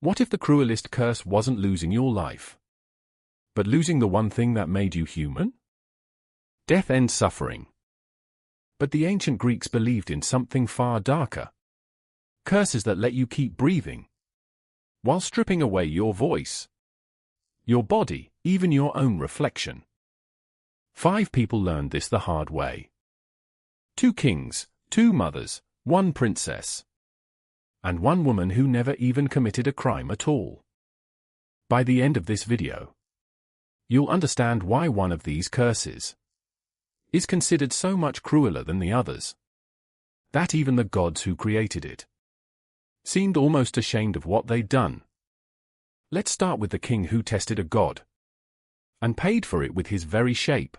What if the cruelest curse wasn't losing your life, but losing the one thing that made you human? Death ends suffering. But the ancient Greeks believed in something far darker. Curses that let you keep breathing, while stripping away your voice, your body, even your own reflection. 5 people learned this the hard way. 2 kings, 2 mothers, 1 princess, and 1 woman who never even committed a crime at all. By the end of this video, you'll understand why one of these curses is considered so much crueler than the others, that even the gods who created it seemed almost ashamed of what they'd done. Let's start with the king who tested a god and paid for it with his very shape.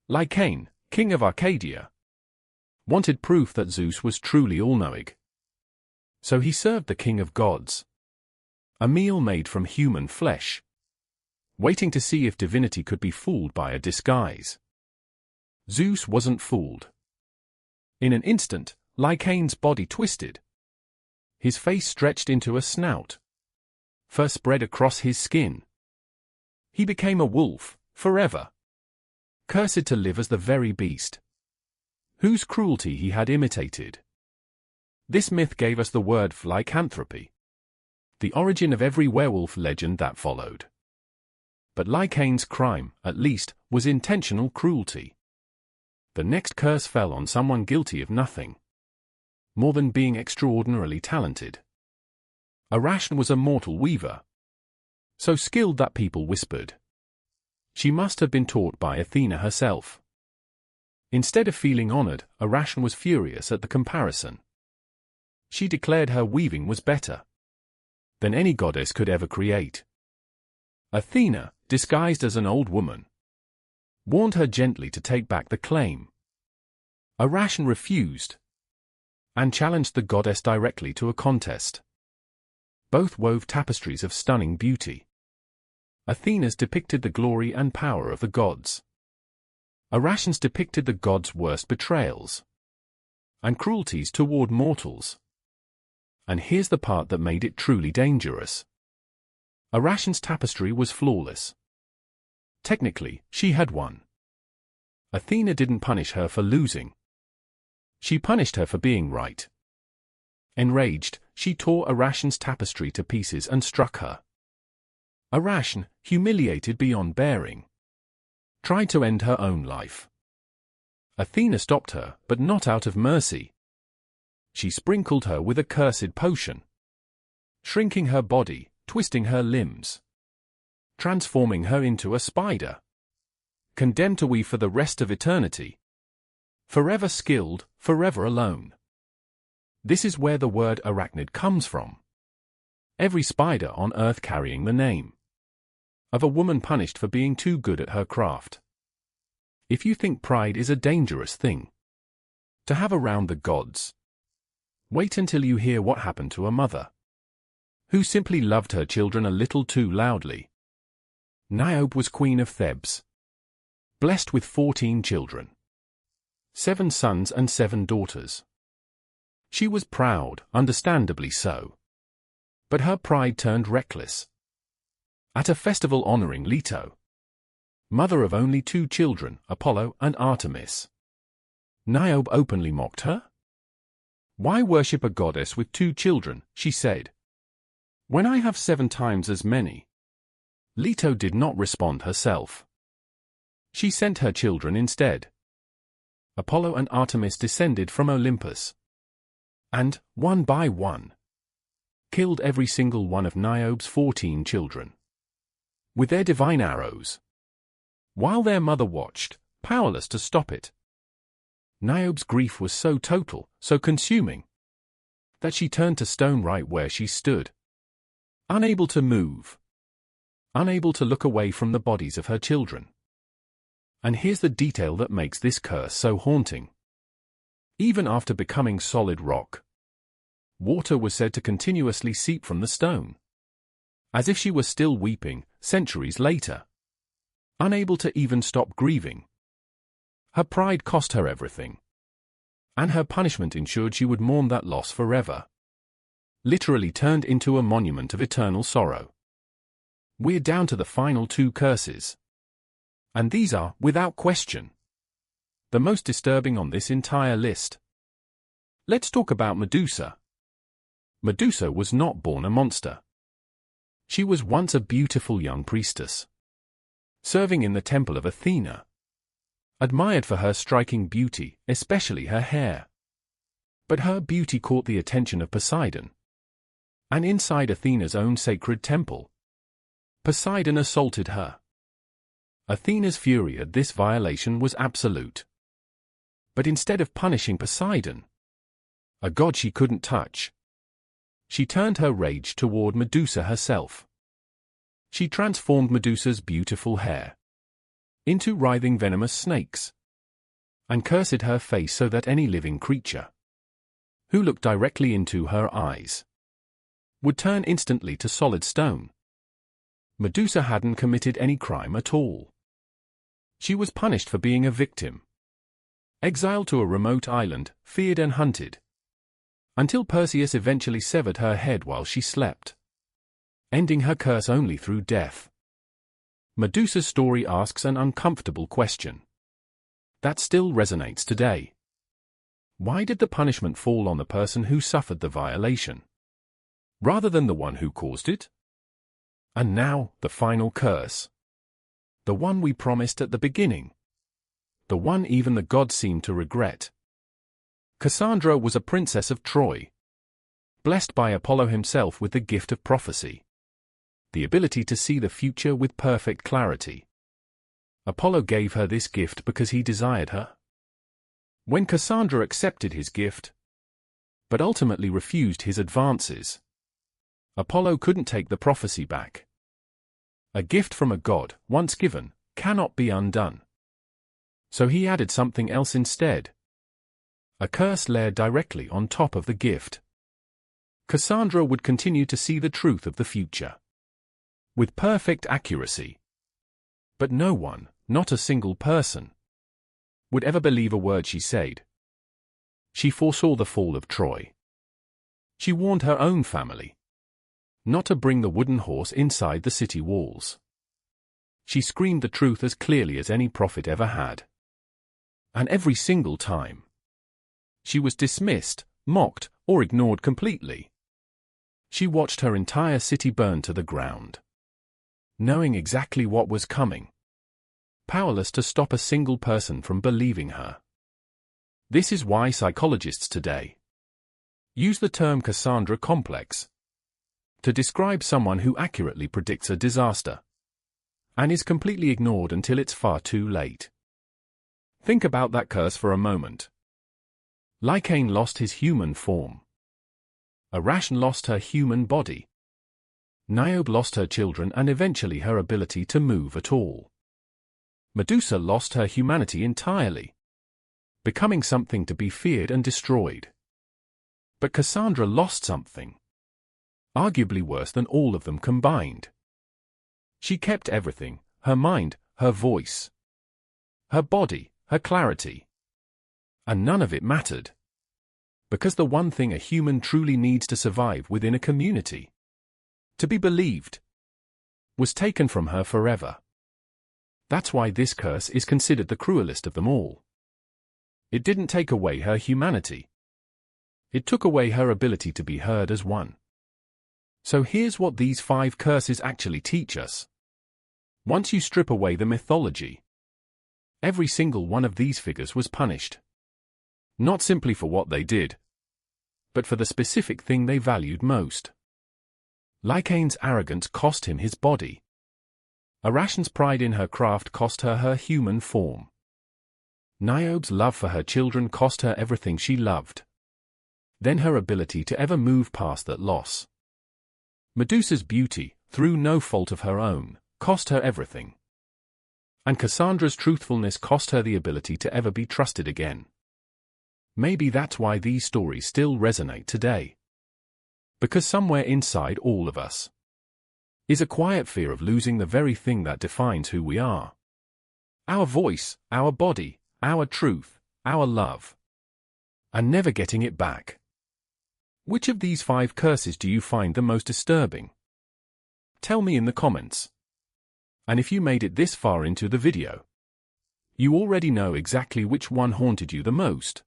Lycaon, king of Arcadia, wanted proof that Zeus was truly all-knowing. So he served the king of gods a meal made from human flesh, waiting to see if divinity could be fooled by a disguise. Zeus wasn't fooled. In an instant, Lycaon's body twisted. His face stretched into a snout, fur spread across his skin. He became a wolf, forever, cursed to live as the very beast whose cruelty he had imitated. This myth gave us the word lycanthropy, the origin of every werewolf legend that followed. But Lycaon's crime, at least, was intentional cruelty. The next curse fell on someone guilty of nothing more than being extraordinarily talented. Arachne was a mortal weaver, so skilled that people whispered she must have been taught by Athena herself. Instead of feeling honored, Arachne was furious at the comparison. She declared her weaving was better than any goddess could ever create. Athena, disguised as an old woman, warned her gently to take back the claim. Arachne refused and challenged the goddess directly to a contest. Both wove tapestries of stunning beauty. Athena's depicted the glory and power of the gods. Arachne's depicted the gods' worst betrayals and cruelties toward mortals. And here's the part that made it truly dangerous. Arachne's tapestry was flawless. Technically, she had won. Athena didn't punish her for losing. She punished her for being right. Enraged, she tore Arachne's tapestry to pieces and struck her. Arachne, humiliated beyond bearing, tried to end her own life. Athena stopped her, but not out of mercy. She sprinkled her with a cursed potion, shrinking her body, twisting her limbs, transforming her into a spider, condemned to weave for the rest of eternity. Forever skilled, forever alone. This is where the word arachnid comes from. Every spider on earth carrying the name of a woman punished for being too good at her craft. If you think pride is a dangerous thing to have around the gods, wait until you hear what happened to a mother who simply loved her children a little too loudly. Niobe was queen of Thebes, blessed with 14 children, 7 sons and 7 daughters. She was proud, understandably so. But her pride turned reckless. At a festival honoring Leto, mother of only 2 children, Apollo and Artemis, Niobe openly mocked her. "Why worship a goddess with 2 children," she said, "when I have 7 times as many?" Leto did not respond herself. She sent her children instead. Apollo and Artemis descended from Olympus, and, one by one, killed every single one of Niobe's 14 children with their divine arrows, while their mother watched, powerless to stop it. Niobe's grief was so total, so consuming, that she turned to stone right where she stood, unable to move, unable to look away from the bodies of her children. And here's the detail that makes this curse so haunting. Even after becoming solid rock, water was said to continuously seep from the stone, as if she was still weeping, centuries later, unable to even stop grieving. Her pride cost her everything, and her punishment ensured she would mourn that loss forever. literally turned into a monument of eternal sorrow. We're down to the final 2 curses. And these are, without question, the most disturbing on this entire list. Let's talk about Medusa. Medusa was not born a monster. She was once a beautiful young priestess, serving in the temple of Athena, admired for her striking beauty, especially her hair. But her beauty caught the attention of Poseidon, and inside Athena's own sacred temple, Poseidon assaulted her. Athena's fury at this violation was absolute. But instead of punishing Poseidon, a god she couldn't touch, she turned her rage toward Medusa herself. She transformed Medusa's beautiful hair into writhing venomous snakes, and cursed her face so that any living creature who looked directly into her eyes would turn instantly to solid stone. Medusa hadn't committed any crime at all. She was punished for being a victim, exiled to a remote island, feared and hunted, until Perseus eventually severed her head while she slept, ending her curse only through death. Medusa's story asks an uncomfortable question that still resonates today. Why did the punishment fall on the person who suffered the violation, rather than the one who caused it? And now, the final curse. The one we promised at the beginning. The one even the gods seemed to regret. Cassandra was a princess of Troy, blessed by Apollo himself with the gift of prophecy, the ability to see the future with perfect clarity. Apollo gave her this gift because he desired her. When Cassandra accepted his gift, but ultimately refused his advances, Apollo couldn't take the prophecy back. A gift from a god, once given, cannot be undone. So he added something else instead. A curse layered directly on top of the gift. Cassandra would continue to see the truth of the future with perfect accuracy. But no one, not a single person, would ever believe a word she said. She foresaw the fall of Troy. She warned her own family not to bring the wooden horse inside the city walls. She screamed the truth as clearly as any prophet ever had. And every single time, she was dismissed, mocked, or ignored completely. She watched her entire city burn to the ground, knowing exactly what was coming, powerless to stop a single person from believing her. This is why psychologists today use the term Cassandra complex to describe someone who accurately predicts a disaster and is completely ignored until it's far too late. Think about that curse for a moment. Lycaon lost his human form. Arachne lost her human body. Niobe lost her children and eventually her ability to move at all. Medusa lost her humanity entirely, becoming something to be feared and destroyed. But Cassandra lost something, arguably worse than all of them combined. She kept everything: her mind, her voice, her body, her clarity. And none of it mattered. Because the one thing a human truly needs to survive within a community, to be believed, was taken from her forever. That's why this curse is considered the cruelest of them all. It didn't take away her humanity. It took away her ability to be heard as one. So here's what these 5 curses actually teach us. Once you strip away the mythology, every single one of these figures was punished. Not simply for what they did, but for the specific thing they valued most. Lycaon's arrogance cost him his body. Arachne's pride in her craft cost her her human form. Niobe's love for her children cost her everything she loved. Then her ability to ever move past that loss. Medusa's beauty, through no fault of her own, cost her everything. And Cassandra's truthfulness cost her the ability to ever be trusted again. Maybe that's why these stories still resonate today. Because somewhere inside all of us is a quiet fear of losing the very thing that defines who we are. Our voice, our body, our truth, our love. And never getting it back. Which of these 5 curses do you find the most disturbing? Tell me in the comments. And if you made it this far into the video, you already know exactly which one haunted you the most.